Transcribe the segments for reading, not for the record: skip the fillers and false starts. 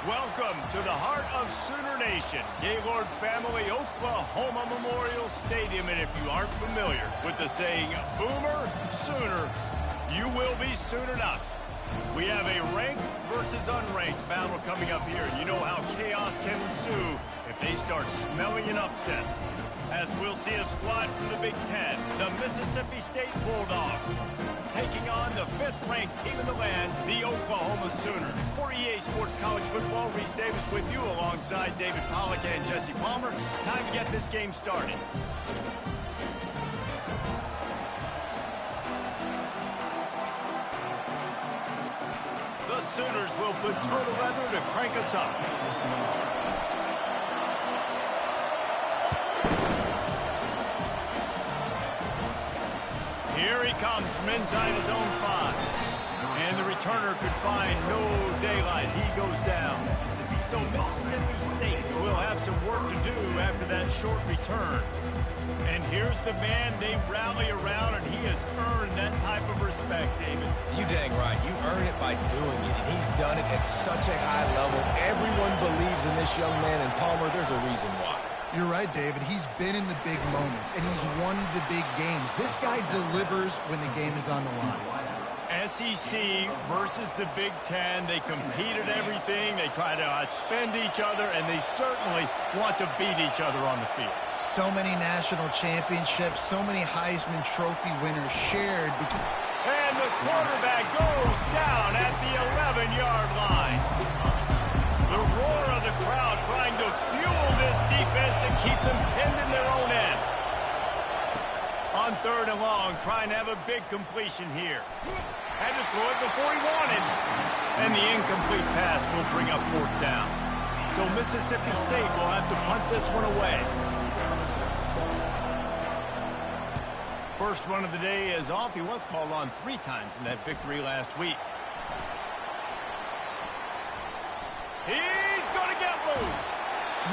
Welcome to the heart of Sooner Nation, Gaylord Family Oklahoma Memorial Stadium. And if you aren't familiar with the saying, Boomer Sooner, you will be Soonered up. We have a ranked versus unranked battle coming up here. You know how chaos can ensue if they start smelling an upset. As we'll see a squad from the Big Ten, the Mississippi State Bulldogs, taking on the 5th-ranked team in the land, the Oklahoma Sooners. For EA Sports College Football, Reese Davis with you alongside David Pollack and Jesse Palmer. Time to get this game started. The Sooners will put total leather to crank us up. Here he comes from inside his own 5. And the returner could find no daylight. He goes down. So Mississippi State will have some work to do after that short return. And here's the man they rally around, and he has earned that type of respect, David. You dang right. You earn it by doing it, and he's done it at such a high level. Everyone believes in this young man, and Palmer, there's a reason why. You're right, David. He's been in the big moments, and he's won the big games. This guy delivers when the game is on the line. SEC versus the Big Ten. They compete at everything. They try to outspend each other, and they certainly want to beat each other on the field. So many national championships, so many Heisman Trophy winners shared between... And the quarterback goes down at the 11-yard line. The roar of the crowd trying to fuel this defense to keep them pinned in their own end. On 3rd and long, trying to have a big completion here. Had to throw it before he wanted. And the incomplete pass will bring up 4th down. So Mississippi State will have to punt this one away. First run of the day is off. He was called on 3 times in that victory last week. He's going to get loose.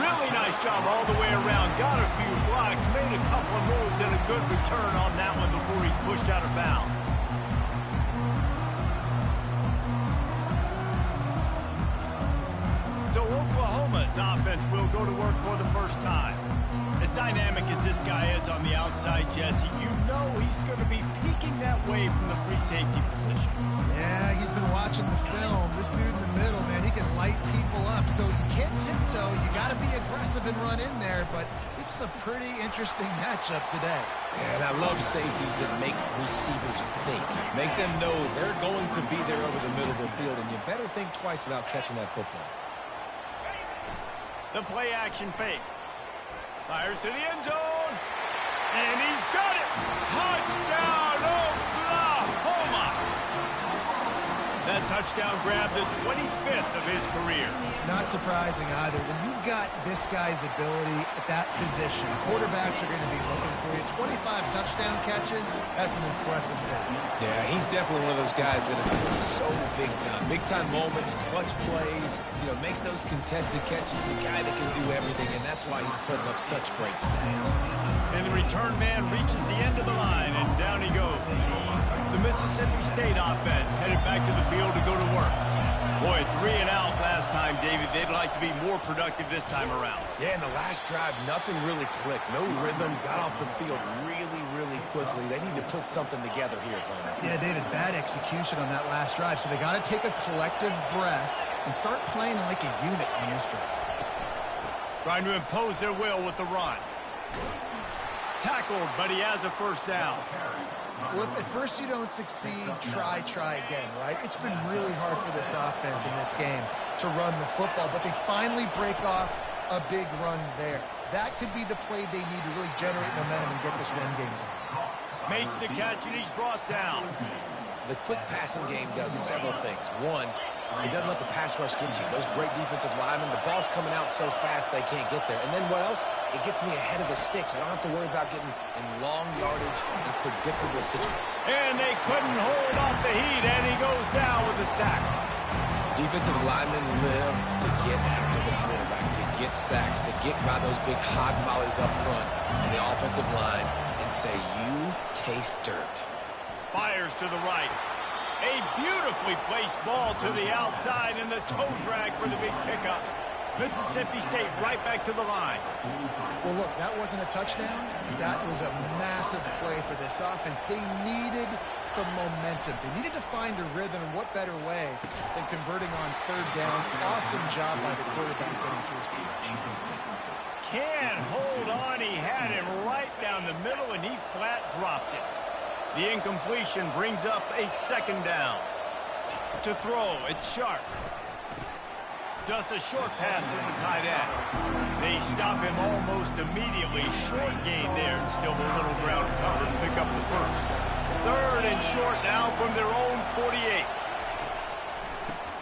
Really nice job all the way around. Got a few blocks, made a couple of moves, and a good return on that one before he's pushed out of bounds. So Oklahoma's offense will go to work for the first time. As dynamic as this guy is on the outside, Jesse, you know he's going to be peeking that way from the free safety position. Yeah, he's been watching the film. This dude in the middle, man, he can light people up. So you can't tiptoe. You got to be aggressive and run in there. But this is a pretty interesting matchup today. And I love safeties that make receivers think. Make them know they're going to be there over the middle of the field, and you better think twice about catching that football. The play action fake. Fires to the end zone. And he's got it. Touchdown, Oklahoma. That touchdown grabbed the 25th of his career. Not surprising either. When you've got this guy's ability at that position, quarterbacks are going to be looking for you. 25 touchdown catches, that's an impressive thing. Yeah, he's definitely one of those guys that have been so big time. Big time moments, clutch plays, makes those contested catches. The guy that can do everything, and that's why he's putting up such great stats. And the return man reaches the end of the line, and down he goes. The Mississippi State offense headed back to the field to go to work. Boy, 3 and out last time, David. They'd like to be more productive this time around. Yeah, in the last drive, nothing really clicked. No rhythm, got off the field really quickly. They need to put something together here, Palmer. Yeah, David, bad execution on that last drive. So they got to take a collective breath and start playing like a unit on this drive. Trying to impose their will with the run. Tackled, but he has a 1st down. Well, if at first you don't succeed, try again, right? It's been really hard for this offense in this game to run the football, but they finally break off a big run there. That could be the play they need to really generate momentum and get this run game going. Makes the catch, and he's brought down. The quick passing game does several things. One, it doesn't let the pass rush get you. Those great defensive linemen, the ball's coming out so fast they can't get there. And then what else? It gets me ahead of the sticks. I don't have to worry about getting in long yardage and predictable situations. And they couldn't hold off the heat, and he goes down with a sack. Defensive linemen live to get after the quarterback, to get sacks, to get by those big hog mollies up front on the offensive line and say, you taste dirt. Fires to the right. A beautifully placed ball to the outside and the toe drag for the big pickup. Mississippi State right back to the line. Well, look, that wasn't a touchdown. That was a massive play for this offense. They needed some momentum. They needed to find a rhythm, and what better way than converting on third down. Awesome job by the quarterback getting to his position. Can't hold on. He had him right down the middle, and he flat dropped it. The incompletion brings up a second down. To throw, it's Sharp. Just a short pass to the tight end. They stop him almost immediately. Short gain there, and still a little ground cover to pick up the first. Third and short now from their own 48.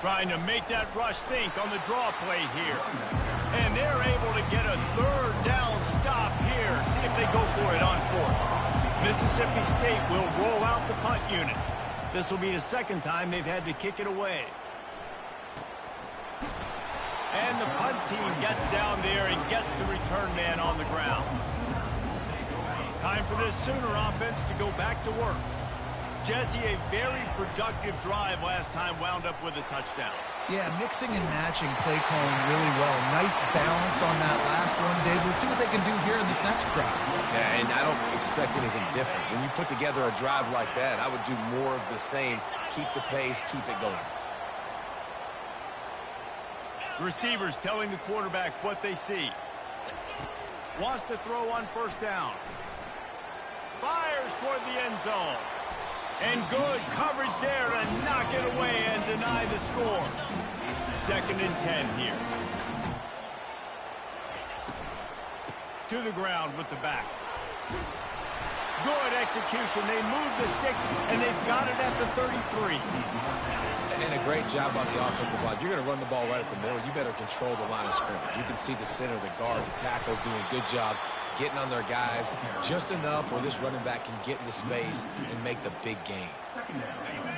Trying to make that rush think on the draw play here. And they're able to get a third down stop here. See if they go for it on fourth. Mississippi State will roll out the punt unit. This will be the second time they've had to kick it away. And the punt team gets down there and gets the return man on the ground. Time for this Sooner offense to go back to work. Jesse, a very productive drive last time wound up with a touchdown. Yeah, mixing and matching play calling really well. Nice balance on that last one, Dave. Let's see what they can do here in this next drive. Yeah, and I don't expect anything different. When you put together a drive like that, I would do more of the same. Keep the pace, keep it going. Receivers telling the quarterback what they see. Wants to throw on first down. Fires toward the end zone. And good coverage there to knock it away and deny the score. 2nd and 10 here. To the ground with the back. Good execution. They move the sticks, and they've got it at the 33. And a great job on the offensive line. You're going to run the ball right at the middle. You better control the line of scrimmage. You can see the center, the guard, the tackles doing a good job getting on their guys just enough where this running back can get into space and make the big game.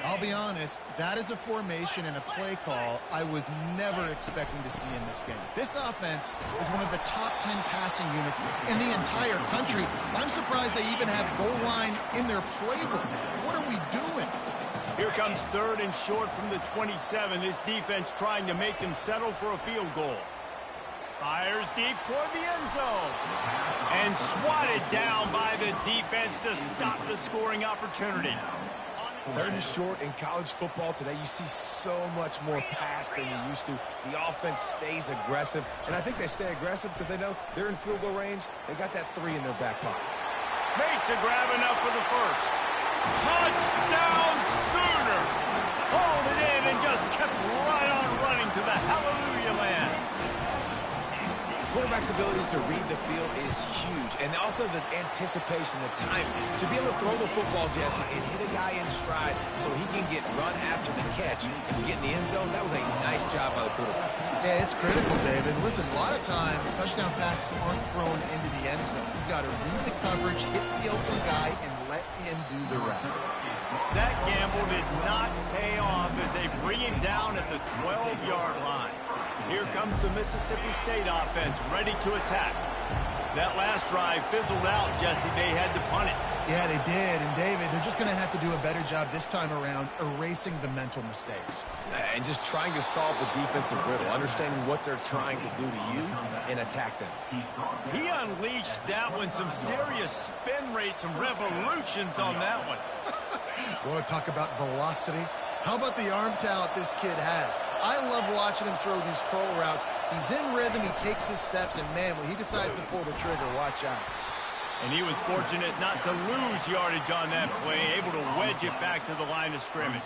I'll be honest, that is a formation and a play call I was never expecting to see in this game. This offense is one of the top 10 passing units in the entire country. I'm surprised they even have goal line in their playbook. What are we doing? Here comes 3rd and short from the 27. This defense trying to make them settle for a field goal. Fires deep toward the end zone. And swatted down by the defense to stop the scoring opportunity. 3rd and short in college football today, you see so much more pass than you used to. The offense stays aggressive, and I think they stay aggressive because they know they're in field goal range. They got that 3 in their back pocket. Makes a grab enough for the first. Touchdown Sooner! Hauled it in and just kept right on running to the hallelujah land. Quarterback's abilities to read the field is huge, and also the anticipation, the timing. To be able to throw the football, Jesse, and hit a guy in stride so he can get run after the catch and get in the end zone, that was a nice job by the quarterback. Yeah, it's critical, David. Listen, a lot of times, touchdown passes aren't thrown into the end zone. You've got to read the coverage, hit the open guy, and let him do the rest. That gamble did not pay off as they bring him down at the 12-yard line. Here comes the Mississippi State offense ready to attack. That last drive fizzled out, Jesse. They had to punt it. Yeah, they did. And, David, they're just going to have to do a better job this time around erasing the mental mistakes. And just trying to solve the defensive riddle, understanding what they're trying to do to you and attack them. He unleashed that one. Some serious spin rates, some revolutions on that one. Want to talk about velocity? How about the arm talent this kid has? I love watching him throw these curl routes. He's in rhythm, he takes his steps, and man, when he decides to pull the trigger, watch out. And he was fortunate not to lose yardage on that play, able to wedge it back to the line of scrimmage.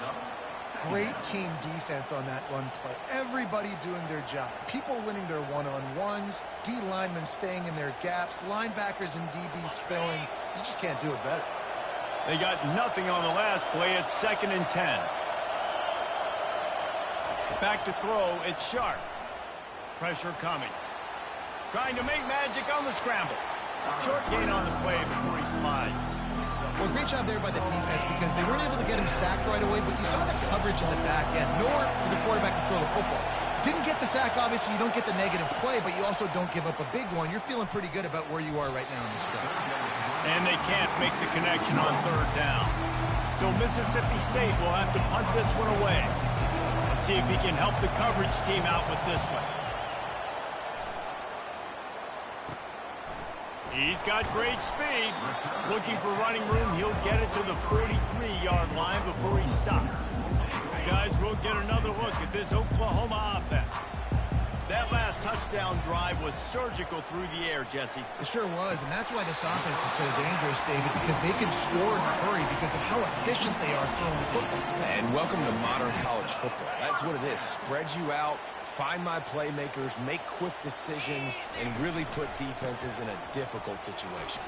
Great team defense on that run play. Everybody doing their job. People winning their one-on-ones, D linemen staying in their gaps, linebackers and DBs filling. You just can't do it better. They got nothing on the last play. It's 2nd and 10. Back to throw, it's Sharp. Pressure coming. Trying to make magic on the scramble. Short gain on the play before he slides. Well, great job there by the defense because they weren't able to get him sacked right away, but you saw the coverage in the back end. Nowhere for the quarterback to throw the football. Didn't get the sack, obviously. You don't get the negative play, but you also don't give up a big one. You're feeling pretty good about where you are right now in this drive. And they can't make the connection on 3rd down. So Mississippi State will have to punt this one away. Let's see if he can help the coverage team out with this one. He's got great speed. Looking for running room, he'll get it to the 43-yard line before he stops. Guys, we'll get another look at this Oklahoma offense. That last touchdown drive was surgical through the air, Jesse. It sure was, and that's why this offense is so dangerous, David, because they can score in a hurry because of how efficient they are throwing the football. And welcome to modern college football. That's what it is. Spread you out, find my playmakers, make quick decisions, and really put defenses in a difficult situation.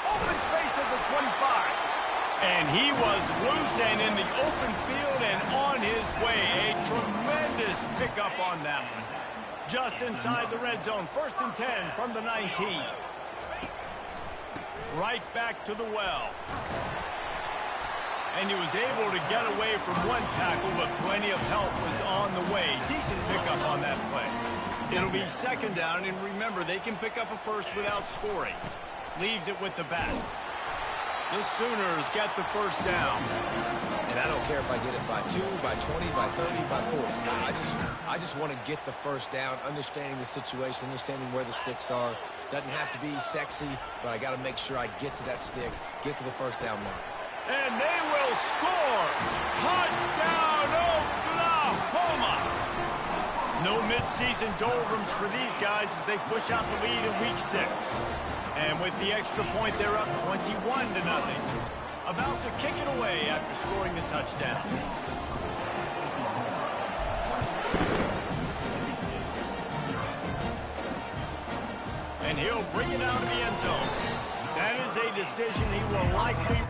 Open space at the 25. And he was loose and in the open field and on his way. A tremendous pickup on that one. Just inside the red zone. 1st and 10 from the 19. Right back to the well. And he was able to get away from one tackle, but plenty of help was on the way. Decent pickup on that play. It'll be 2nd down, and remember, they can pick up a first without scoring. Leaves it with the back. The Sooners get the 1st down. And I don't care if I get it by 2, by 20, by 30, by 40. I just want to get the 1st down, understanding the situation, understanding where the sticks are. Doesn't have to be sexy, but I got to make sure I get to that stick, get to the 1st down mark. And they will score! Touchdown, Oklahoma! No midseason doldrums for these guys as they push out the lead in Week 6. And with the extra point, they're up 21-0. About to kick it away after scoring the touchdown. And he'll bring it out of the end zone. That is a decision he will likely...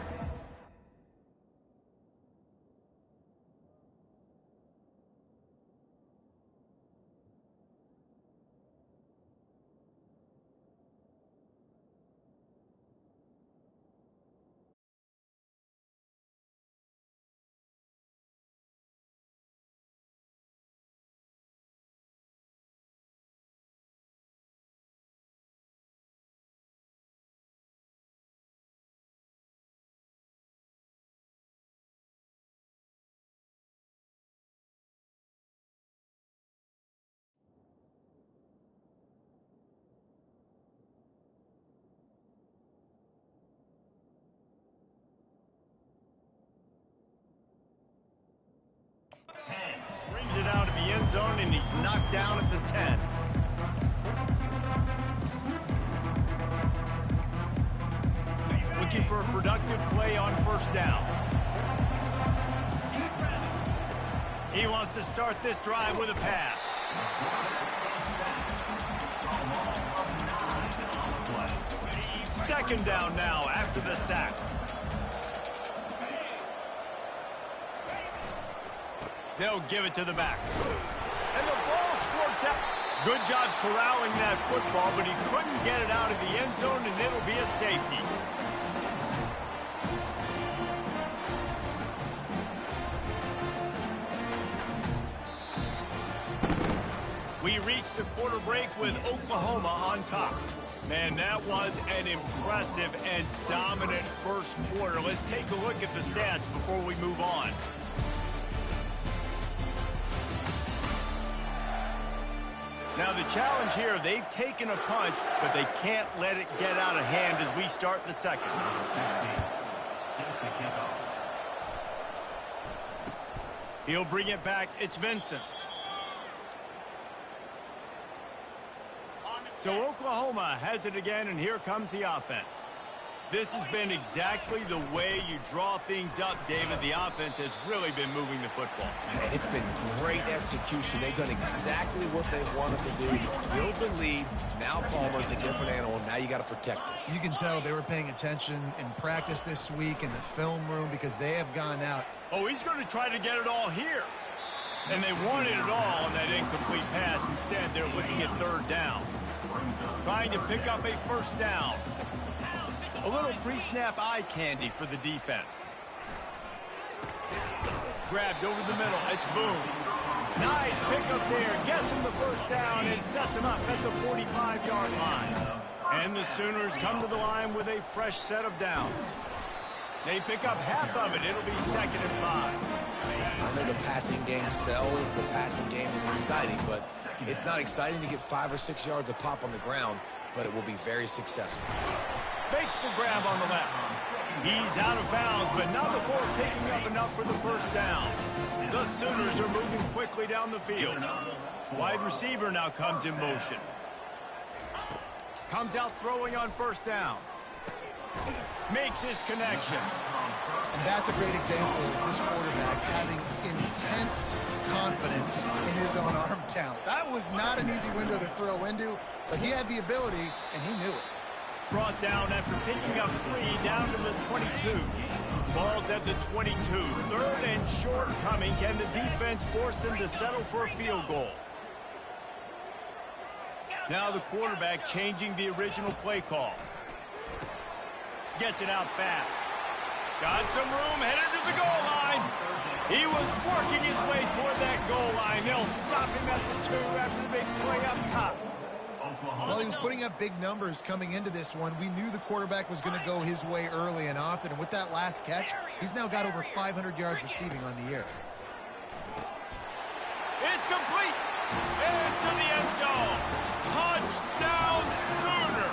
Brings it out of the end zone, and he's knocked down at the 10. Looking for a productive play on 1st down. He wants to start this drive with a pass. Second down now after the sack. They'll give it to the back. And the ball squirts out. Good job corralling that football, but he couldn't get it out of the end zone, and it'll be a safety. We reached the quarter break with Oklahoma on top. Man, that was an impressive and dominant first quarter. Let's take a look at the stats before we move on. Now, the challenge here, they've taken a punch, but they can't let it get out of hand as we start the second. He'll bring it back. It's Vincent. So Oklahoma has it again, and here comes the offense. This has been exactly the way you draw things up, David. The offense has really been moving the football. And it's been great execution. They've done exactly what they wanted to do. Build the lead. Now Palmer's a different animal. Now you got to protect it. You can tell they were paying attention in practice this week in the film room because they have gone out. Oh, he's going to try to get it all here. And they wanted it all on that incomplete pass. Instead, they're looking at 3rd down. Trying to pick up a 1st down. A little pre-snap eye candy for the defense. Grabbed over the middle. It's Boone. Nice pickup there. Gets him the 1st down and sets him up at the 45-yard line. And the Sooners come to the line with a fresh set of downs. They pick up half of it. It'll be 2nd and 5. I know the passing game sells, the passing game is exciting, but it's not exciting to get 5 or 6 yards of pop on the ground, but it will be very successful. Makes the grab on the left. He's out of bounds, but not before picking up enough for the first down. The Sooners are moving quickly down the field. Wide receiver now comes in motion. Comes out throwing on first down. Makes his connection. And that's a great example of this quarterback having intense confidence in his own arm talent. That was not an easy window to throw into, but he had the ability, and he knew it. Brought down after picking up 3 down to the 22. Ball's at the 22. 3rd and short coming. Can the defense force him to settle for a field goal? Now the quarterback changing the original play call. Gets it out fast. Got some room, headed to the goal line. He was working his way toward that goal line. They'll stop him at the 2 after the big play up top. Well, he was putting up big numbers coming into this one. We knew the quarterback was going to go his way early and often. And with that last catch, he's now got over 500 yards receiving on the year. It's complete. Into the end zone. Touchdown, Sooner.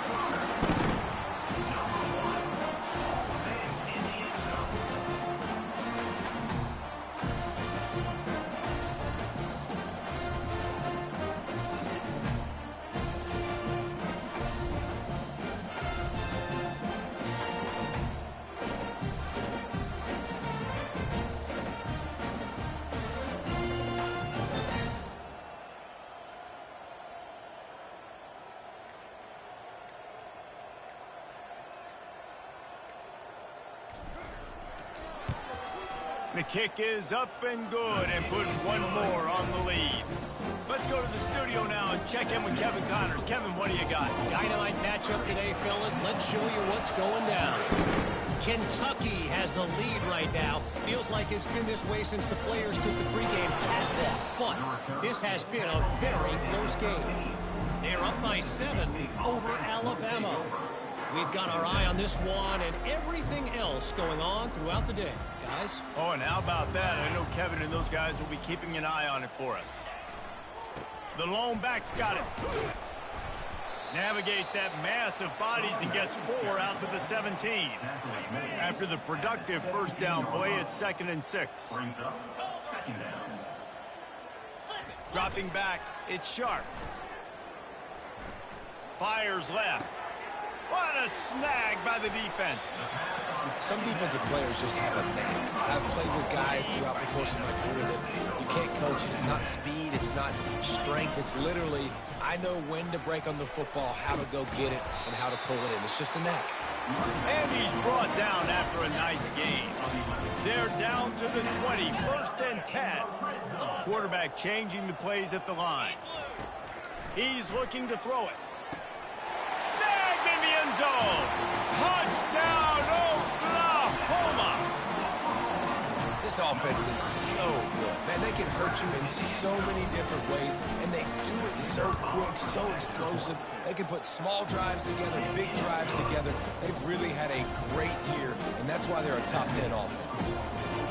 The kick is up and good and putting one more on the lead. Let's go to the studio now and check in with Kevin Connors. Kevin, what do you got? Dynamite matchup today, fellas. Let's show you what's going down. Kentucky has the lead right now. Feels like it's been this way since the players took the pregame catwalk. But this has been a very close game. They're up by 7 over Alabama. We've got our eye on this one and everything else going on throughout the day, guys. Oh, and how about that? I know Kevin and those guys will be keeping an eye on it for us. The lone back's got it. Navigates that mass of bodies and gets 4 out to the 17. After the productive first down play, it's 2nd and 6. Dropping back, it's Sharp. Fires left. What a snag by the defense. Some defensive players just have a knack. I've played with guys throughout the course of my career that you can't coach it. It's not speed, it's not strength. It's literally, I know when to break on the football, how to go get it, and how to pull it in. It's just a knack. And he's brought down after a nice game. They're down to the 20, 1st and 10. Quarterback changing the plays at the line. He's looking to throw it. Snagged in the end zone. Touchdown, Oklahoma. This offense is so good. Man, they can hurt you in so many different ways, and they do it so quick, so explosive. They can put small drives together, big drives together. They've really had a great year, and that's why they're a top 10 offense.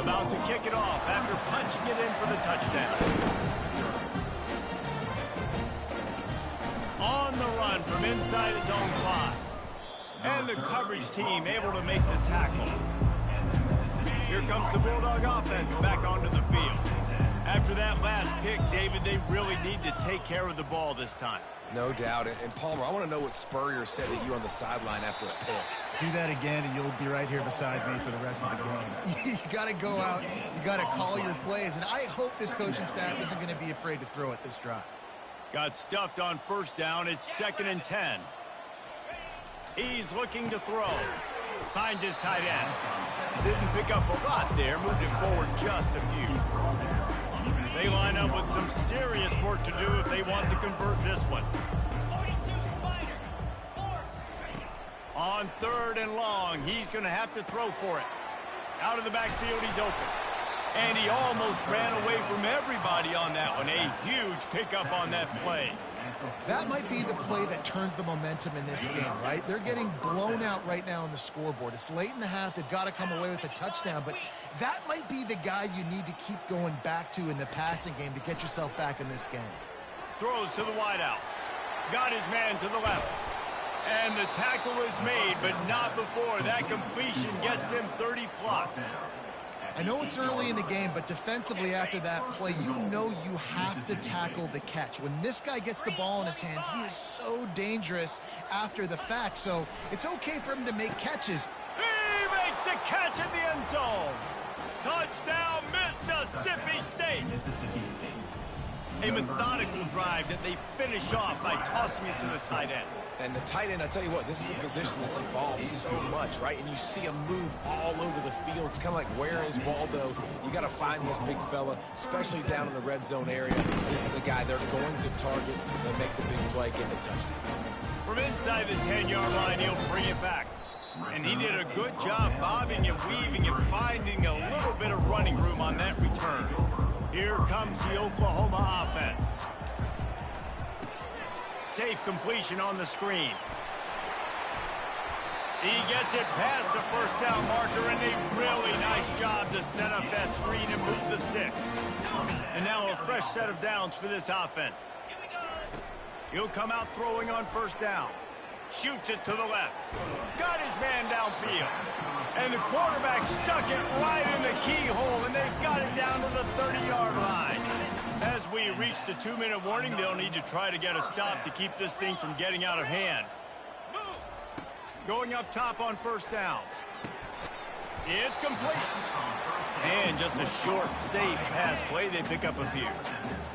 About to kick it off after punching it in for the touchdown. On the run from inside his own 5. And the coverage team able to make the tackle. Here comes the Bulldog offense back onto the field. After that last pick, David, they really need to take care of the ball this time. No doubt. And Palmer, I want to know what Spurrier said to you on the sideline after a pick. Do that again, and you'll be right here beside me for the rest of the game. You got to go out. You got to call your plays. And I hope this coaching staff isn't going to be afraid to throw it this drive. Got stuffed on first down. It's 2nd and 10. He's looking to throw. Finds his tight end. Didn't pick up a lot there. Moved him forward just a few. They line up with some serious work to do if they want to convert this one. On 3rd and long, he's going to have to throw for it. Out of the backfield, he's open. And he almost ran away from everybody on that one. A huge pickup on that play. That might be the play that turns the momentum in this game, right? They're getting blown out right now on the scoreboard. It's late in the half. They've got to come away with a touchdown, but that might be the guy you need to keep going back to in the passing game to get yourself back in this game. Throws to the wideout. Got his man to the left. And the tackle is made, but not before that completion gets them 30-plus. I know it's early in the game, but defensively after that play, you know you have to tackle the catch. When this guy gets the ball in his hands, he is so dangerous after the fact. So it's okay for him to make catches. He makes a catch in the end zone. Touchdown, Mississippi State. A methodical drive that they finish off by tossing it to the tight end. And the tight end, I tell you what, this is a position that's evolved so much, right? And you see him move all over the field. It's kind of like, where is Waldo? You got to find this big fella, especially down in the red zone area. This is the guy they're going to target and make the big play, get the touchdown. From inside the 10-yard line, he'll bring it back. And he did a good job bobbing and weaving and finding a little bit of running room on that return. Here comes the Oklahoma offense. Safe completion on the screen. He gets it past the first down marker, and a really nice job to set up that screen and move the sticks. And now a fresh set of downs for this offense. He'll come out throwing on first down. Shoots it to the left. Got his man downfield. And the quarterback stuck it right in the keyhole, and they've got it down to the 30-yard line. As we reach the 2-minute warning, they'll need to try to get a stop to keep this thing from getting out of hand. Going up top on first down. It's complete. And just a short, safe pass play. They pick up a few.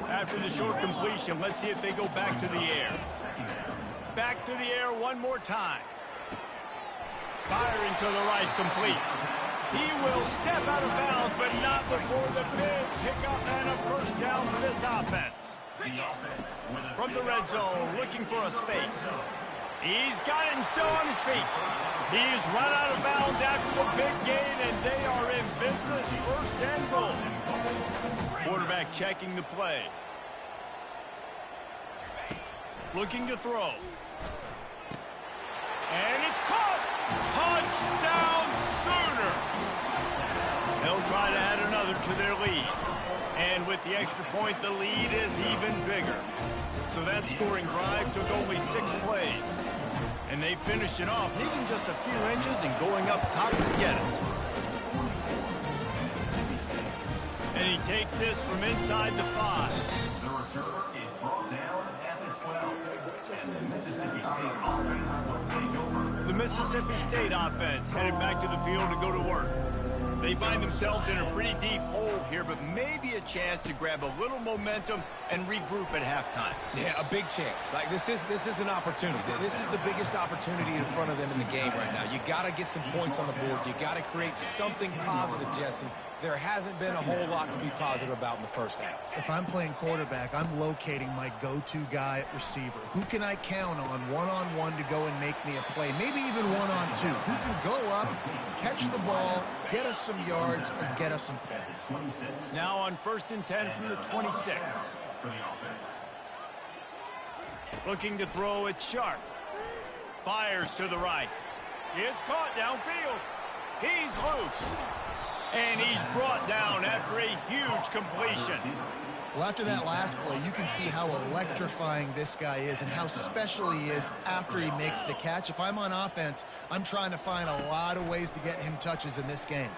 After the short completion, let's see if they go back to the air. Back to the air one more time. Firing to the right, complete. He will step out of bounds, but not before the big pickup and a first down for this offense. From the red zone, looking for a space. He's got it and still on his feet. He's run out of bounds after the big gain, and they are in business, first and goal. Quarterback checking the play. Looking to throw. And it's caught! Touchdown, Sooner! They'll try to add another to their lead. And with the extra point, the lead is even bigger. So that scoring drive took only 6 plays. And they finished it off, needing just a few inches and going up top to get it. And he takes this from inside the 5. The returner is brought down at the 12. And the Mississippi State offense will take over. The Mississippi State offense headed back to the field to go to work. They find themselves in a pretty deep hole here, but maybe a chance to grab a little momentum and regroup at halftime. Yeah, a big chance. Like, this is an opportunity. This is the biggest opportunity in front of them in the game right now. You got to get some points on the board. You got to create something positive, Jesse. There hasn't been a whole lot to be positive about in the first half. If I'm playing quarterback, I'm locating my go-to guy at receiver. Who can I count on one-on-one to go and make me a play? Maybe even one-on-two. Who can go up, catch the ball, get us some yards, and get us some points? Now on 1st and 10 from the 26. Looking to throw, it's Sharp. Fires to the right. It's caught downfield. He's loose. And he's brought down after a huge completion. Well, after that last play, you can see how electrifying this guy is and how special he is after he makes the catch. If I'm on offense, I'm trying to find a lot of ways to get him touches in this game.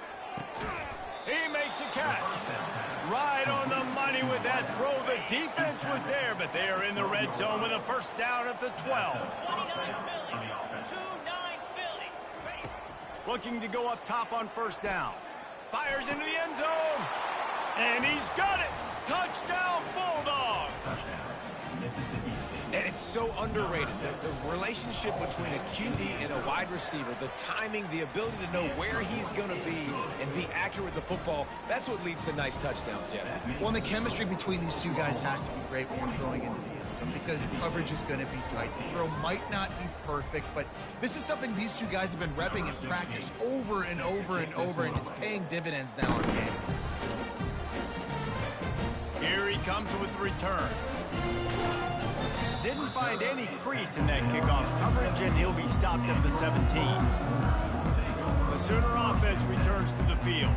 He makes a catch. Right on the money with that throw. The defense was there, but they are in the red zone with a first down at the 12. Looking to go up top on first down. Fires into the end zone. And he's got it. Touchdown, Bulldogs. And it's so underrated. The relationship between a QB and a wide receiver, the timing, the ability to know where he's going to be and be accurate with the football, that's what leads to nice touchdowns, Jesse. Well, and the chemistry between these two guys has to be great when you're throwing into the end zone because coverage is going to be tight. The throw might not be perfect, but this is something these two guys have been repping in practice over and over and over, and it's paying dividends now in the game. Here he comes with the return. Didn't find any crease in that kickoff coverage, and he'll be stopped at the 17. The Sooner offense returns to the field.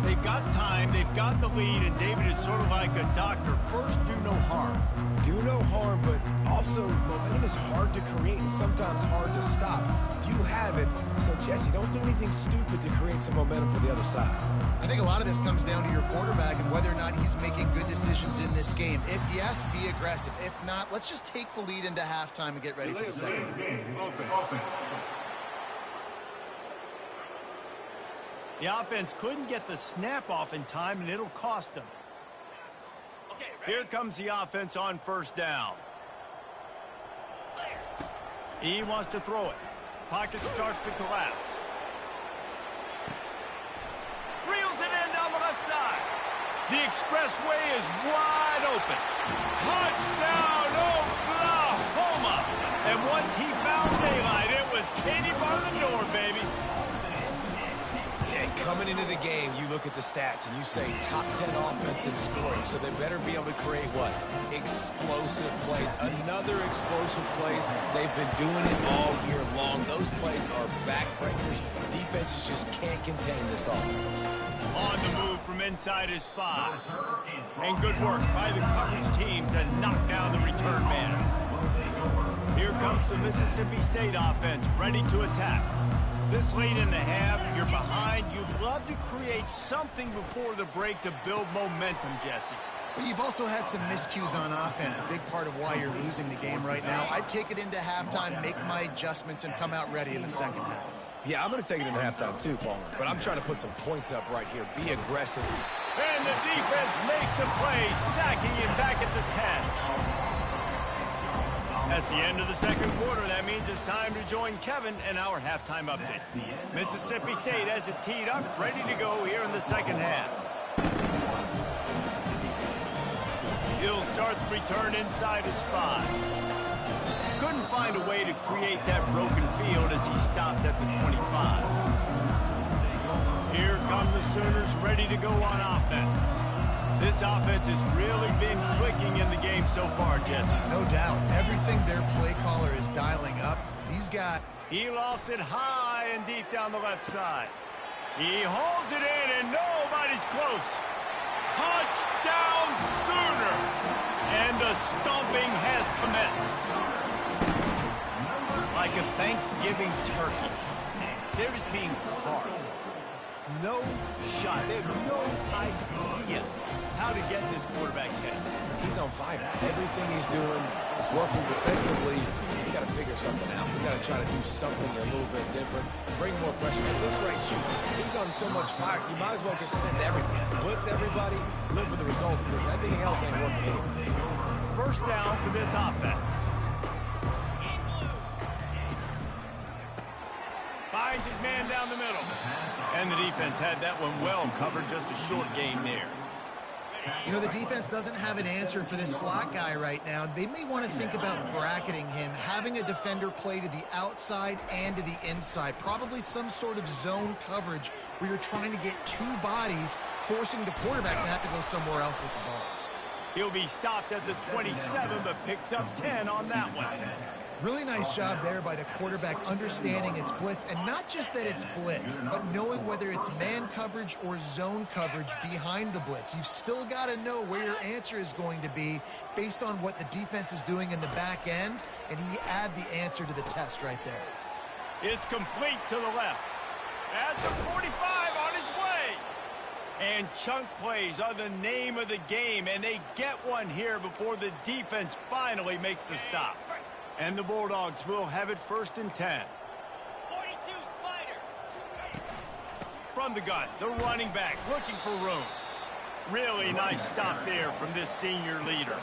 They've got time, they've got the lead, and David is sort of like a doctor. First, do no harm. Do no harm, but also momentum is hard to create and sometimes hard to stop. You have it, so Jesse, don't do anything stupid to create some momentum for the other side. I think a lot of this comes down to your quarterback and whether or not he's making good decisions in this game. If yes, be aggressive. If not, let's just take the lead into halftime and get ready for the second. The offense couldn't get the snap off in time, and it'll cost them. Here comes the offense on first down. He wants to throw it. Pocket starts to collapse. Reels it in down the left side. The expressway is wide open. Touchdown, Oklahoma! And once he found daylight, it was Katie bar the door, baby. Yeah, coming into the game, you look at the stats and you say top 10 offense in scoring, so they better be able to create what? Explosive plays. Another explosive plays. They've been doing it all year long. Those plays are backbreakers. Defenses just can't contain this offense. On the move from inside his 5. And good work by the coverage team to knock down the return man. Here comes the Mississippi State offense, ready to attack. This late in the half, you're behind. You'd love to create something before the break to build momentum, Jesse. But you've also had some miscues on offense, a big part of why you're losing the game right now. I'd take it into halftime, make my adjustments, and come out ready in the second half. Yeah, I'm going to take it into halftime too, Palmer. But I'm trying to put some points up right here. Be aggressive. And the defense makes a play, sacking him back at the 10. That's the end of the second quarter. That means it's time to join Kevin in our halftime update. Mississippi State has it teed up, ready to go here in the second half. He'll start the return inside his 5. Couldn't find a way to create that broken field as he stopped at the 25. Here come the Sooners ready to go on offense. This offense has really been clicking in the game so far, Jesse. No doubt. Everything their play caller is dialing up. He lofts it high and deep down the left side. He holds it in, and nobody's close. Touchdown, Sooners! And the stomping has commenced. Like a Thanksgiving turkey, they're just being carved. No shot. They have no idea how to get this quarterback's head. He's on fire. Everything he's doing is working defensively. We got to figure something out. We got to try to do something a little bit different. Bring more pressure. At this rate, shoot, he's on so much fire. You might as well just send everybody. Blitz everybody. Live with the results because everything else ain't working anyways. First down for this offense. Finds his man down the middle. And the defense had that one well covered. Just a short game there. You know, the defense doesn't have an answer for this slot guy right now. They may want to think about bracketing him, having a defender play to the outside and to the inside. Probably some sort of zone coverage where you're trying to get two bodies, forcing the quarterback to have to go somewhere else with the ball. He'll be stopped at the 27, but picks up 10 on that one. Really nice job there by the quarterback understanding it's blitz, and not just that it's blitz, but knowing whether it's man coverage or zone coverage behind the blitz. You've still got to know where your answer is going to be based on what the defense is doing in the back end, and he add the answer to the test right there. It's complete to the left. At the 45 on his way. And chunk plays are the name of the game, and they get one here before the defense finally makes the stop. And the Bulldogs will have it 1st and 10. 42 Spider. From the gun, the running back looking for room. Really nice stop there from this senior leader.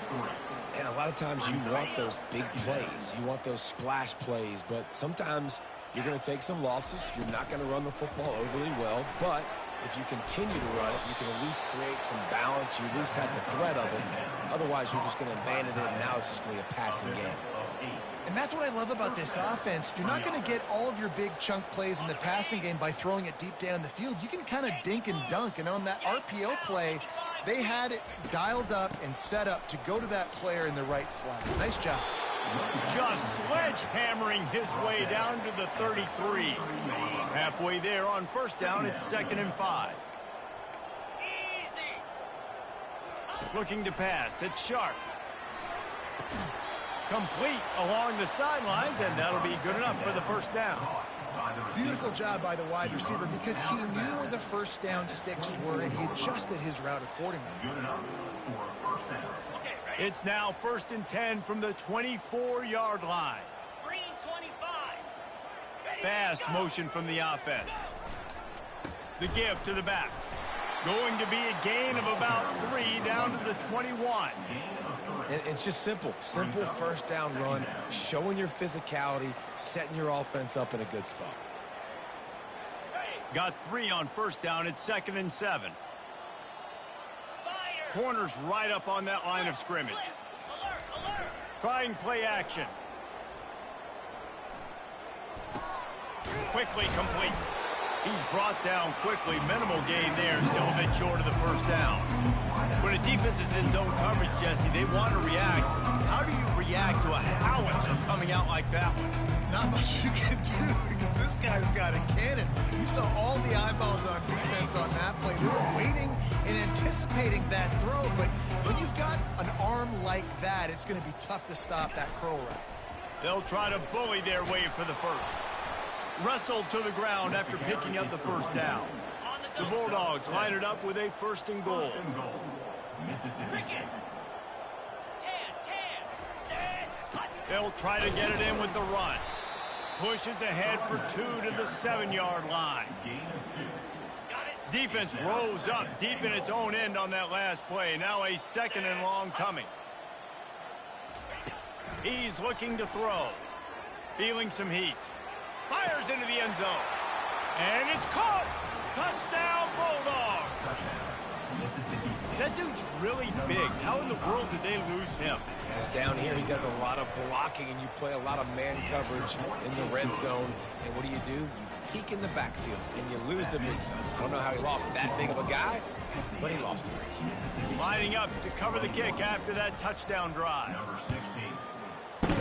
And a lot of times you want those big plays. You want those splash plays, but sometimes you're going to take some losses. You're not going to run the football overly well, but if you continue to run it, you can at least create some balance. You at least have the threat of it. Otherwise, you're just going to abandon it, and now it's just going to be a passing game. And that's what I love about this offense. You're not going to get all of your big chunk plays in the passing game by throwing it deep down the field. You can kind of dink and dunk, and on that RPO play, They had it dialed up and set up to go to that player in the right flat. Nice job. Just sledgehammering his way down to the 33. Halfway there on first down, it's 2nd and 5. Easy. Looking to pass, it's Sharp. Complete along the sidelines, and that'll be good enough for the first down. Beautiful job by the wide receiver because he knew where the first down sticks were, and he adjusted his route accordingly. Good enough for a first down. Okay, ready? It's now 1st and 10 from the 24-yard line. Green 25. Ready, Fast go. motion from the offense. The give to the back. Going to be a gain of about 3 down to the 21. It's just simple. Simple first down run, showing your physicality, setting your offense up in a good spot. Got 3 on first down. It's 2nd and 7. Spider. Corner's right up on that line of scrimmage. Alert, alert. Trying play action. Quickly complete. He's brought down quickly. Minimal gain there. Still a bit short of the first down. When a defense is in zone coverage, Jesse, they want to react. How do you react to a howitzer coming out like that one? Not much you can do because this guy's got a cannon. You saw all the eyeballs on defense on that play. They were waiting and anticipating that throw, but when you've got an arm like that, it's going to be tough to stop that curl route. They'll try to bully their way for the first. Wrestled to the ground after picking up the first down. The Bulldogs line it up with a 1st and goal. Mississippi Cricket. State. Can. They'll try to get it in with the run. Pushes ahead for 2 to the 7-yard line. Gain of 2. Got it. Defense rose up deep in its own end on that last play. Now a 2nd and long coming. He's looking to throw. Feeling some heat. Fires into the end zone. And it's caught. Touchdown, Bulldogs. Mississippi State. That dude's really big. How in the world did they lose him? As down here, he does a lot of blocking, and you play a lot of man coverage in the red zone. And what do? You peek in the backfield, and you lose the big fella. I don't know how he lost that big of a guy, but he lost the race. Lining up to cover the kick after that touchdown drive. Number 16.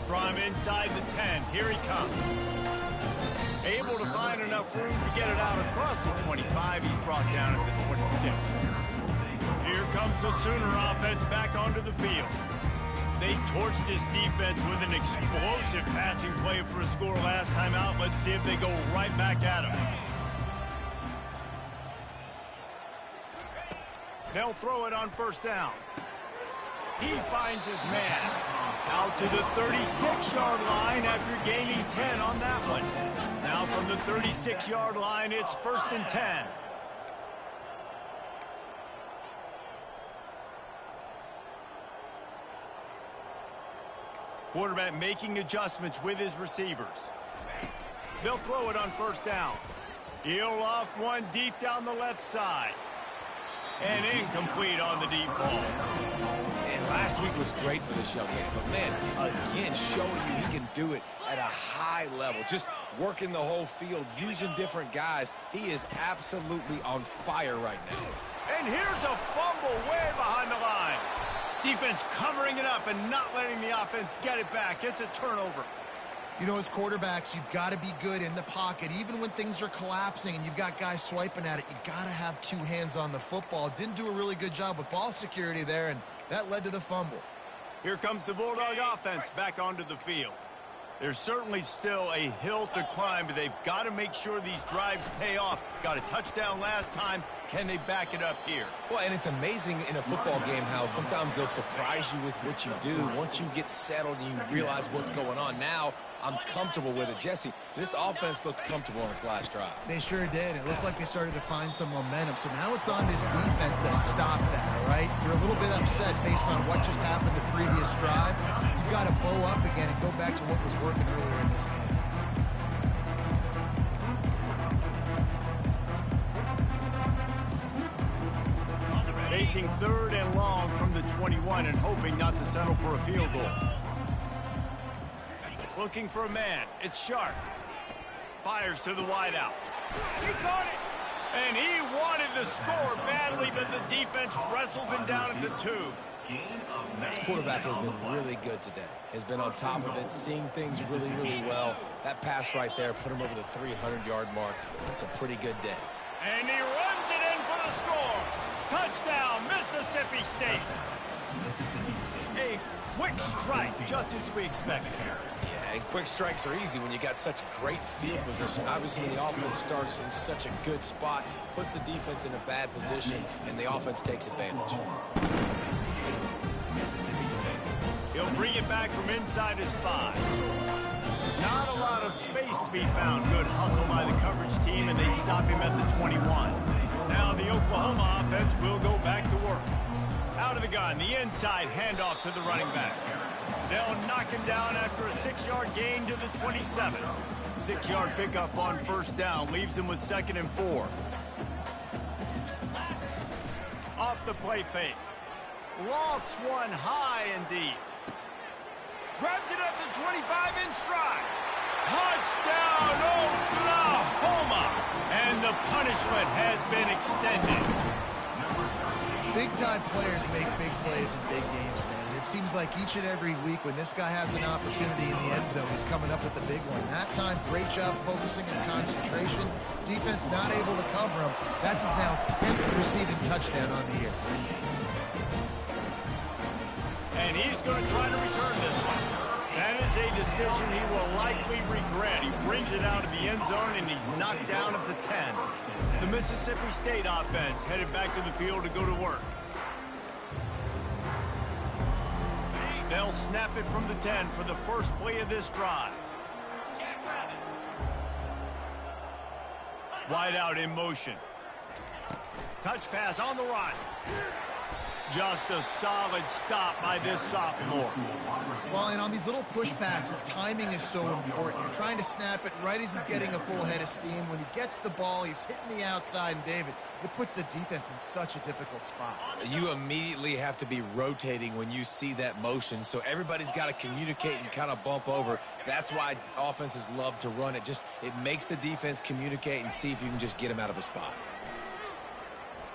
From inside the 10, here he comes. Able to find enough room to get it out across the 25. He's brought down at the 26. Here comes the Sooner offense back onto the field. They torched this defense with an explosive passing play for a score last time out. Let's see if they go right back at him. They'll throw it on first down. He finds his man. Out to the 36-yard line after gaining 10 on that one. Now from the 36-yard line, it's 1st and 10. Quarterback making adjustments with his receivers. They'll throw it on first down. He'll loft one deep down the left side. And incomplete on the deep ball. And last week was great for this young man. But, man, again, showing you he can do it at a high level. Just working the whole field, using different guys. He is absolutely on fire right now. And here's a fumble way behind the line. Defense covering it up and not letting the offense get it back. It's a turnover. You know, as quarterbacks, you've got to be good in the pocket. Even when things are collapsing and you've got guys swiping at it, you got to have 2 hands on the football. Didn't do a really good job with ball security there, and that led to the fumble. Here comes the Bulldog offense back onto the field. There's certainly still a hill to climb, but they've got to make sure these drives pay off. Got a touchdown last time. Can they back it up here? Well, and it's amazing in a football game how sometimes they'll surprise you with what you do. Once you get settled and you realize what's going on, now I'm comfortable with it. Jesse, this offense looked comfortable on its last drive. They sure did. It looked like they started to find some momentum. So now it's on this defense to stop that, all right? You're a little bit upset based on what just happened the previous drive. You've got to bow up again and go back to what was working earlier in this game. Facing 3rd and long from the 21 and hoping not to settle for a field goal. Looking for a man. It's Sharp. Fires to the wideout. He caught it. And he wanted the score badly, but the defense wrestles him down at the 2. This quarterback has been really good today. Has been on top of it, seeing things really, really well. That pass right there put him over the 300-yard mark. That's a pretty good day. And he runs it in for the score. Touchdown, Mississippi State. A quick strike, just as we expected. Yeah, and quick strikes are easy when you got such great field position. Obviously, when the offense starts in such a good spot, puts the defense in a bad position, and the offense takes advantage. He'll bring it back from inside his 5. Not a lot of space to be found. Good hustle by the coverage team, and they stop him at the 21. Now the Oklahoma offense will go back to work. Out of the gun, the inside handoff to the running back. They'll knock him down after a 6-yard gain to the 27. 6-yard pickup on first down leaves him with 2nd and 4. Off the play fake. Lofts one high and deep. Grabs it at the 25 in stride. Touchdown, Oklahoma! And the punishment has been extended. Big-time players make big plays in big games, man. And it seems like each and every week when this guy has an opportunity in the end zone, he's coming up with the big one. That time, great job focusing on concentration. Defense not able to cover him. That's his now 10th receiving touchdown on the year. And he's going to try to return this one. That is a decision he will likely regret. He brings it out of the end zone, and he's knocked down at the 10. The Mississippi State offense headed back to the field to go to work. They'll snap it from the 10 for the first play of this drive. Wide out in motion. Touch pass on the run. Just a solid stop by this sophomore. Well, and on these little push passes, timing is so important. You're trying to snap it right as he's getting a full head of steam. When he gets the ball, he's hitting the outside, and David, it puts the defense in such a difficult spot. You immediately have to be rotating when you see that motion, so everybody's got to communicate and kind of bump over. That's why offenses love to run it. It makes the defense communicate and see if you can just get him out of a spot.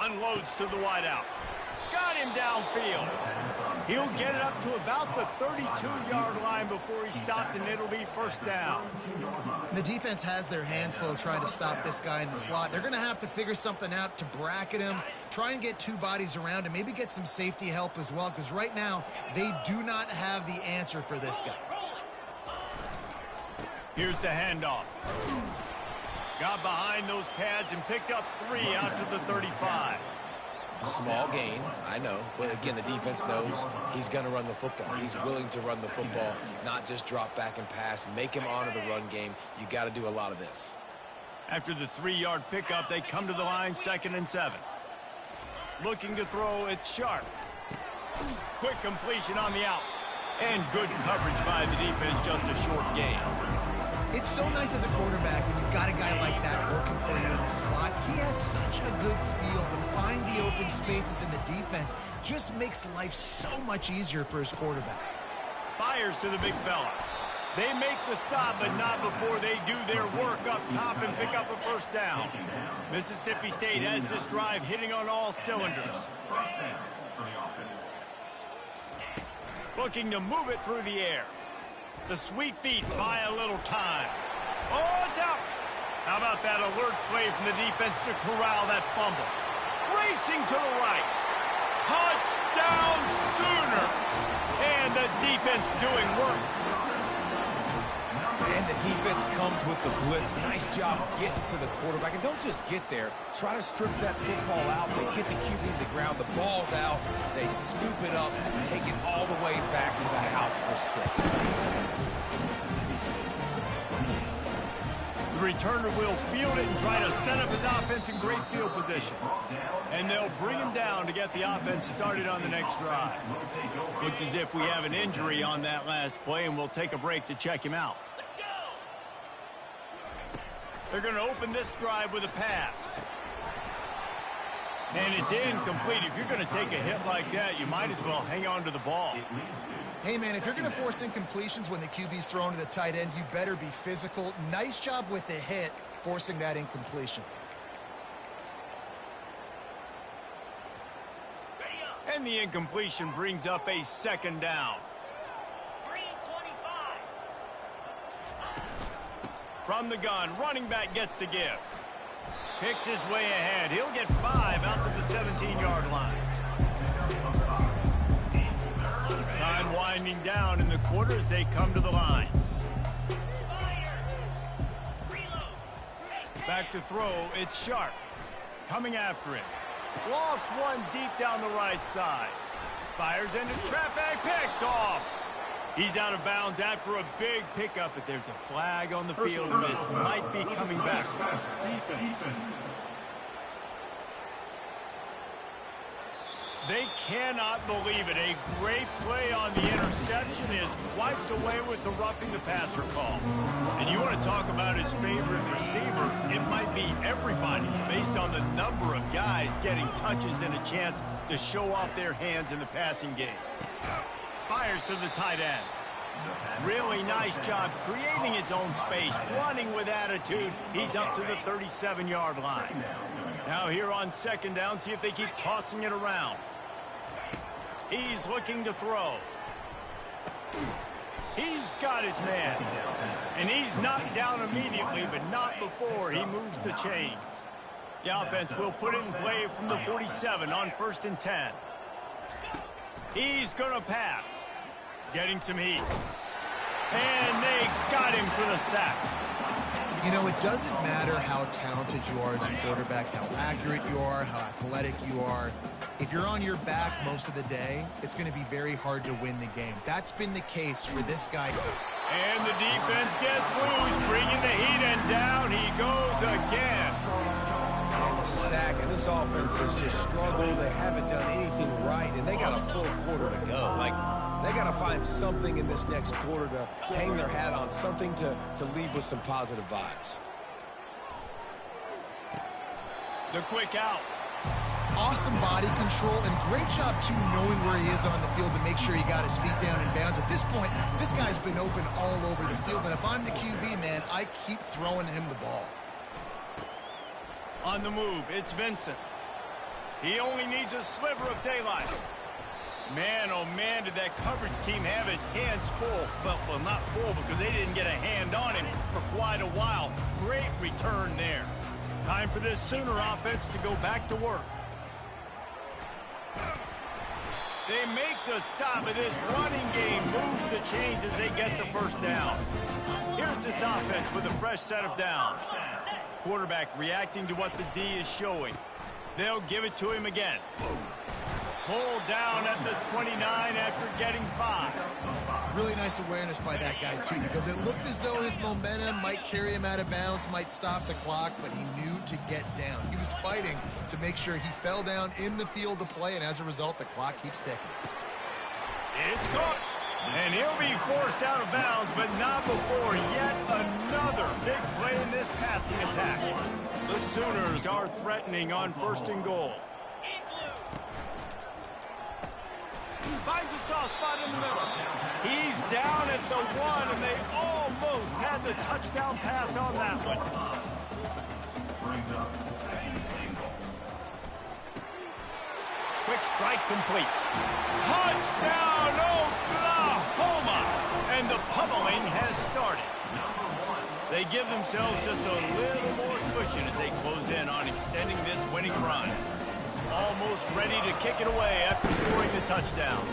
Unloads to the wideout. Got him downfield. He'll get it up to about the 32-yard line before he stopped, and it'll be first down. The defense has their hands full trying to stop this guy in the slot. They're going to have to figure something out to bracket him, try and get 2 bodies around him, maybe get some safety help as well, because right now they do not have the answer for this guy. Here's the handoff. Got behind those pads and picked up 3 out to the 35. Small gain, I know, but again, the defense knows he's going to run the football. He's willing to run the football, not just drop back and pass, make him honor the run game. You got to do a lot of this. After the 3-yard pickup, they come to the line, 2nd and 7. Looking to throw, it's Sharp. Quick completion on the out. And good coverage by the defense, just a short gain. It's so nice as a quarterback when you've got a guy like that working for you in the slot. He has such a good feel to find the open spaces in the defense. Just makes life so much easier for his quarterback. Fires to the big fella. They make the stop, but not before they do their work up top and pick up a first down. Mississippi State has this drive hitting on all cylinders. Looking to move it through the air. The sweet feet buy a little time. Oh, it's out. How about that alert play from the defense to corral that fumble? Racing to the right. Touchdown Sooner. And the defense doing work. And the defense comes with the blitz. Nice job getting to the quarterback. And don't just get there. Try to strip that football out. They get the QB to the ground. The ball's out. They scoop it up and take it all the way back to the house for 6. The returner will field it and try to set up his offense in great field position. And they'll bring him down to get the offense started on the next drive. Looks as if we have an injury on that last play, and we'll take a break to check him out. They're going to open this drive with a pass. And it's incomplete. If you're going to take a hit like that, you might as well hang on to the ball. Hey, man, if you're going to force incompletions when the QB's thrown to the tight end, you better be physical. Nice job with the hit, forcing that incompletion. And the incompletion brings up a second down. Green 25. From the gun, running back gets to give. Picks his way ahead. He'll get 5 out to the 17-yard line. Time winding down in the quarter as they come to the line. Back to throw, it's Sharp. Coming after him. Lofts one deep down the right side. Fires into traffic, picked off. He's out of bounds after a big pickup, but there's a flag on the field, and this might be coming back. They cannot believe it. A great play on the interception is wiped away with the roughing the passer call. And you want to talk about his favorite receiver, it might be everybody based on the number of guys getting touches and a chance to show off their hands in the passing game. Fires to the tight end. Really nice job creating his own space, running with attitude. He's up to the 37-yard line. Now here on second down, see if they keep tossing it around. He's looking to throw. He's got his man. And he's knocked down immediately, but not before he moves the chains. The offense will put it in play from the 47 on 1st and 10. He's going to pass. Getting some heat. And they got him for the sack. You know, it doesn't matter how talented you are as a quarterback, how accurate you are, how athletic you are. If you're on your back most of the day, it's going to be very hard to win the game. That's been the case for this guy. And the defense gets loose, bringing the heat, and down he goes again. And the sack, and this offense has just struggled. They haven't done anything right, and they got a full quarter to go. They got to find something in this next quarter to hang their hat on, something to leave with some positive vibes. The quick out. Awesome body control and great job, too, knowing where he is on the field to make sure he got his feet down in bounds. At this point, this guy's been open all over the field, and if I'm the QB, man, I keep throwing him the ball. On the move, it's Vincent. He only needs a sliver of daylight. Man, oh man, did that coverage team have its hands full. Well, not full because they didn't get a hand on him for quite a while. Great return there. Time for this Sooner offense to go back to work. They make the stop, and this running game moves the chains as they get the first down. Here's this offense with a fresh set of downs. Quarterback reacting to what the D is showing. They'll give it to him again. Pulled down at the 29 after getting 5. Really nice awareness by that guy, too, because it looked as though his momentum might carry him out of bounds, might stop the clock, but he knew to get down. He was fighting to make sure he fell down in the field to play, and as a result, the clock keeps ticking. It's caught, and he'll be forced out of bounds, but not before yet another big play in this passing attack. The Sooners are threatening on 1st and goal. Finds a soft spot in the middle. He's down at the 1, and they almost had the touchdown pass on that one. Quick strike complete. Touchdown, Oklahoma! And the pummeling has started. They give themselves just a little more cushion as they close in on extending this winning run. Almost ready to kick it away after scoring the touchdown.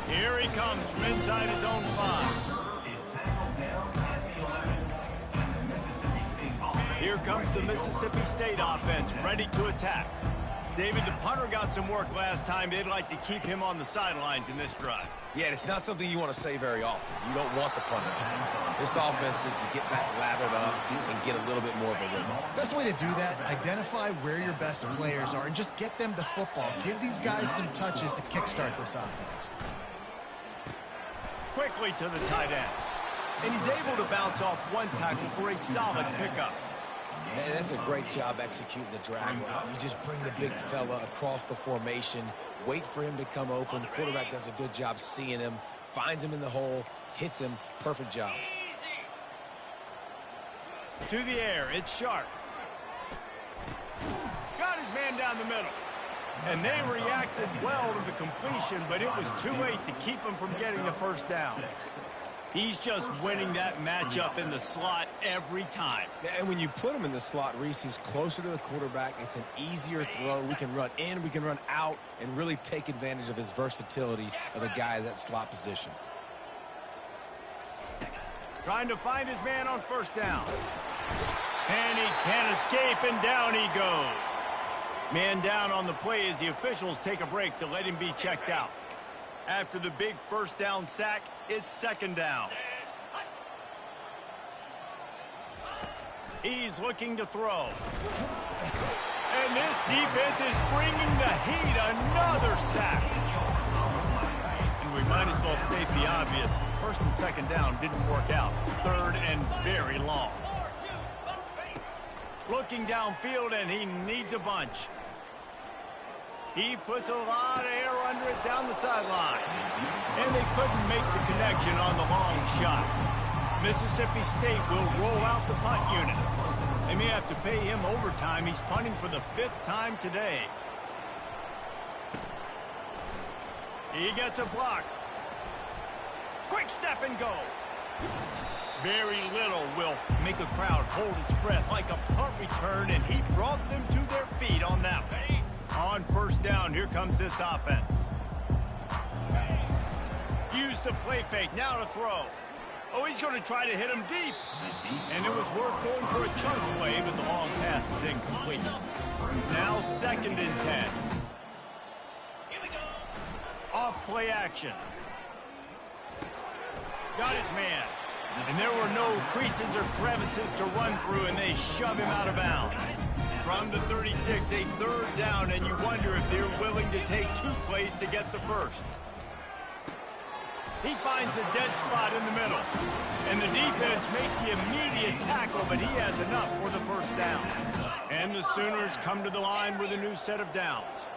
Here he comes from inside his own 5. Here comes the Mississippi State offense, ready to attack. David, the punter got some work last time. They'd like to keep him on the sidelines in this drive. Yeah, it's not something you want to say very often. You don't want the punter. This offense needs to get back lathered up and get a little bit more of a rhythm. Best way to do that, identify where your best players are and just get them the football. Give these guys some touches to kickstart this offense. Quickly to the tight end. And he's able to bounce off one tackle for a solid pickup. Man, that's a great job executing the drag route. You just bring the big fella across the formation, wait for him to come open. The quarterback does a good job seeing him, finds him in the hole, hits him. Perfect job. To the air, it's Sharp. Got his man down the middle. And they reacted well to the completion, but it was too late to keep him from getting the first down. He's just winning that matchup in the slot every time. And when you put him in the slot, Reese, he's closer to the quarterback. It's an easier throw. We can run in, we can run out, and really take advantage of his versatility of the guy at that slot position. Trying to find his man on first down. And he can't escape, and down he goes. Man down on the play as the officials take a break to let him be checked out. After the big first down sack, it's second down. He's looking to throw. And this defense is bringing the heat. Another sack. And we might as well state the obvious. First and second down didn't work out. Third and very long. Looking downfield, and he needs a bunch. He puts a lot of air under it down the sideline. And they couldn't make the connection on the long shot. Mississippi State will roll out the punt unit. They may have to pay him overtime. He's punting for the 5th time today. He gets a block. Quick step and go. Very little will make a crowd hold its breath like a punt return, and he brought them to their feet on that one. On first down, here comes this offense. Use the play fake, now to throw. Oh, he's going to try to hit him deep. And it was worth going for a chunk play, but the long pass is incomplete. Now second and 10. Off play action. Got his man. And there were no creases or crevices to run through, and they shove him out of bounds. From the 36, a third down, and you wonder if they're willing to take 2 plays to get the first. He finds a dead spot in the middle. And the defense makes the immediate tackle, but he has enough for the first down. And the Sooners come to the line with a new set of downs.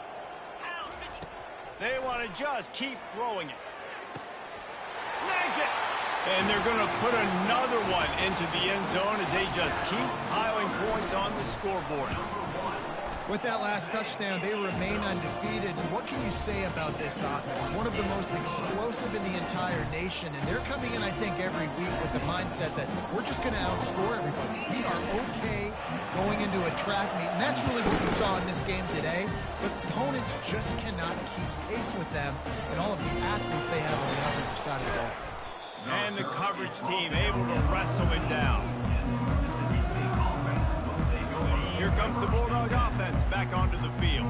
They want to just keep throwing it. Snags it! And they're going to put another one into the end zone as they just keep piling points on the scoreboard. With that last touchdown, they remain undefeated. And what can you say about this offense? One of the most explosive in the entire nation. And they're coming in, I think, every week with the mindset that we're just going to outscore everybody. We are okay going into a track meet. And that's really what we saw in this game today. But opponents just cannot keep pace with them and all of the athletes they have on the offensive side of the ball. And the coverage team able to wrestle it down. Here comes the Bulldog offense back onto the field.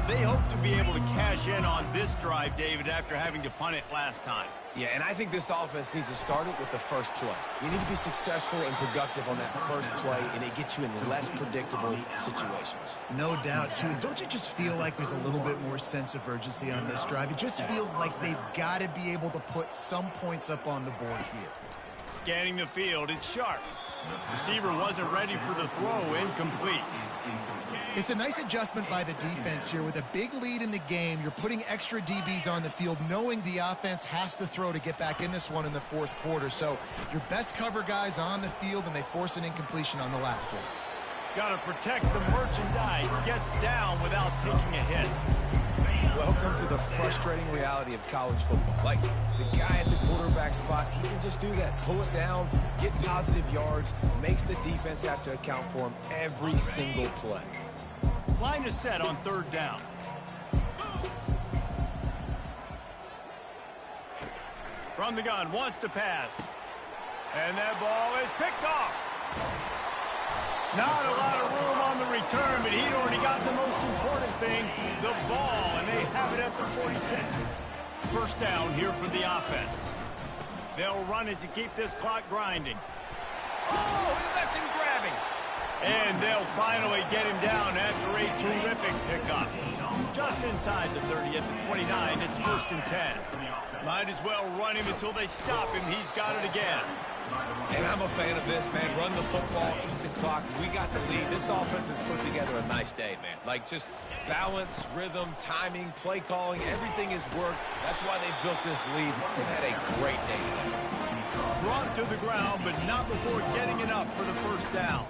They hope to be able to cash in on this drive, David, after having to punt it last time. Yeah, and I think this offense needs to start it with the first play. You need to be successful and productive on that first play, and it gets you in less predictable situations. No doubt, too. Don't you just feel like there's a little bit more sense of urgency on this drive? It just feels like they've got to be able to put some points up on the board here. Scanning the field, it's Sharp. Receiver wasn't ready for the throw, incomplete. It's a nice adjustment by the defense here. With a big lead in the game, you're putting extra DBs on the field, knowing the offense has to throw to get back in this one in the 4th quarter. So your best cover guys on the field, and they force an incompletion on the last one. Got to protect the merchandise. Gets down without taking a hit. Welcome to the frustrating reality of college football. Like, the guy at the quarterback spot, he can just do that. Pull it down, get positive yards, makes the defense have to account for him every single play. Line is set on 3rd down. From the gun, wants to pass. And that ball is picked off. Not a lot of room on the return, but he'd already got the most important thing, the ball, and they have it at the 46. First down here for the offense. They'll run it to keep this clock grinding. Oh, he left him grabbing. And they'll finally get him down after a terrific pickup. Just inside the 30 at the 29, it's 1st and 10. Might as well run him until they stop him. He's got it again. And I'm a fan of this, man. Run the football, eat the clock. We got the lead. This offense has put together a nice day, man. Like, just balance, rhythm, timing, play calling, everything has worked. That's why they've built this lead and had a great day today. Brought to the ground, but not before getting it up for the first down.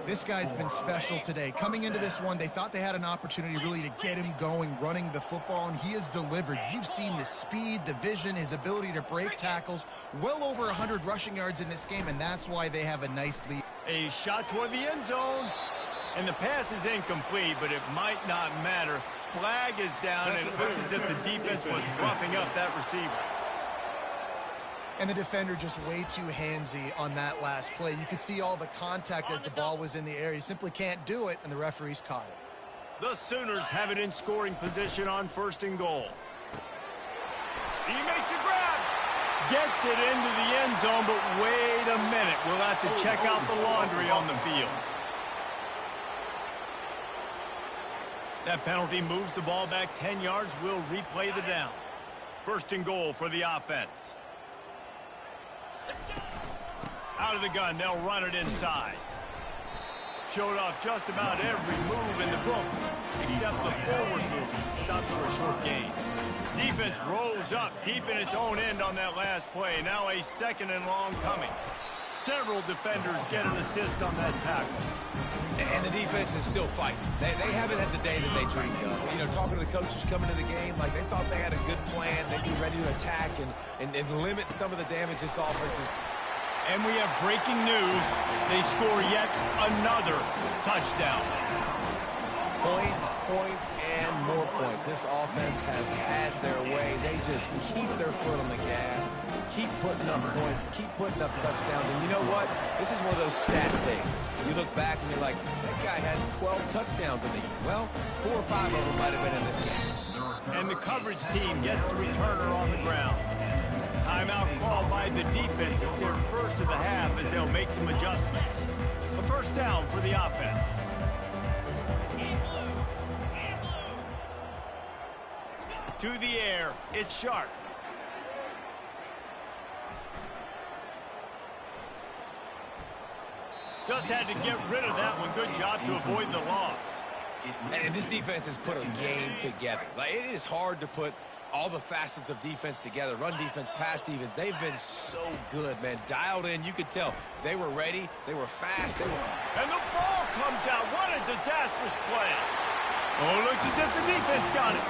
This guy's been special today. Coming into this one, they thought they had an opportunity really to get him going, running the football, and he has delivered. You've seen the speed, the vision, his ability to break tackles. Well over 100 rushing yards in this game, and that's why they have a nice lead. A shot toward the end zone. And the pass is incomplete, but it might not matter. Flag is down, and it looked as if the defense was roughing up that receiver. And the defender just way too handsy on that last play. You could see all the contact as the ball was in the air. He simply can't do it, and the referees caught it. The Sooners have it in scoring position on 1st and goal. He makes a grab. Gets it into the end zone, but wait a minute. We'll have to check out the laundry on the field. That penalty moves the ball back 10 yards. We'll replay the down. 1st and goal for the offense. Out of the gun, they'll run it inside. Showed off just about every move in the book, except the forward move. Stopped for a short gain. Defense rolls up deep in its own end on that last play. Now a 2nd and long coming. Several defenders get an assist on that tackle. And the defense is still fighting. They haven't had the day that they dreamed of. You know, talking to the coaches coming to the game, like they thought they had a good plan. They'd be ready to attack and limit some of the damage this offense is. And we have breaking news. They score yet another touchdown. Points, and more points. This offense has had their way. They just keep their foot on the gas, keep putting up points, keep putting up touchdowns. And you know what? This is one of those stats days. You look back and you're like, that guy had 12 touchdowns in the year. Well, 4 or 5 of them might have been in this game. And the coverage team gets the returner on the ground. Timeout called by the defense. It's their first of the half as they'll make some adjustments. A 1st down for the offense. To the air, it's Sharp. Just had to get rid of that one. Good job to avoid the loss. And this defense has put a game together. Like, it is hard to put all the facets of defense together. Run defense, pass defense. They've been so good, man. Dialed in. You could tell they were ready. They were fast. And the ball comes out. What a disastrous play. Oh, it looks as if the defense got it.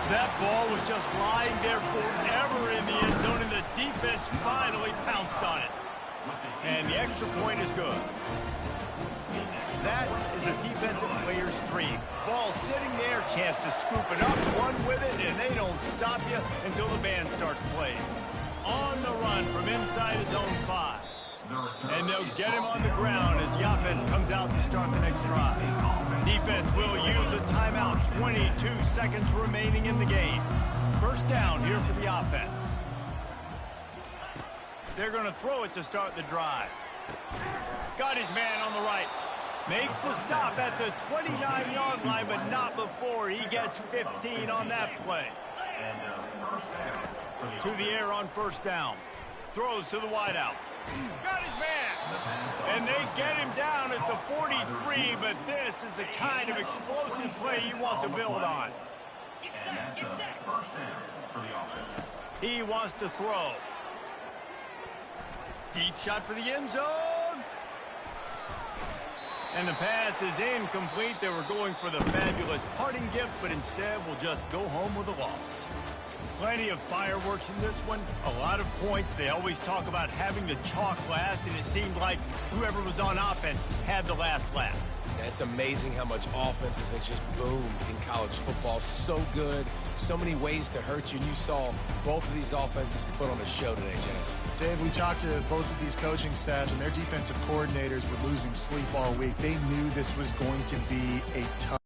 That ball was just lying there forever in the end zone, and the defense finally pounced on it. And the extra point is good. That is a defensive player's dream. Ball sitting there, chance to scoop it up, run with it, and they don't stop you until the band starts playing. On the run from inside his own 5. And they'll get him on the ground as the offense comes out to start the next drive. Defense will use a timeout. 22 seconds remaining in the game. 1st down here for the offense. They're going to throw it to start the drive. Got his man on the right. Makes the stop at the 29-yard line, but not before he gets 15 on that play. To the air on 1st down. Throws to the wideout. Got his man. And they get him down at the 43, but this is the kind of explosive play you want to build on. He wants to throw. Deep shot for the end zone. And the pass is incomplete. They were going for the fabulous parting gift, but instead will just go home with a loss. Plenty of fireworks in this one. A lot of points. They always talk about having the chalk last, and it seemed like whoever was on offense had the last laugh. It's amazing how much offense has just boomed in college football. So good. So many ways to hurt you. And you saw both of these offenses put on a show today, Jess. Dave, we talked to both of these coaching staffs, and their defensive coordinators were losing sleep all week. They knew this was going to be a tough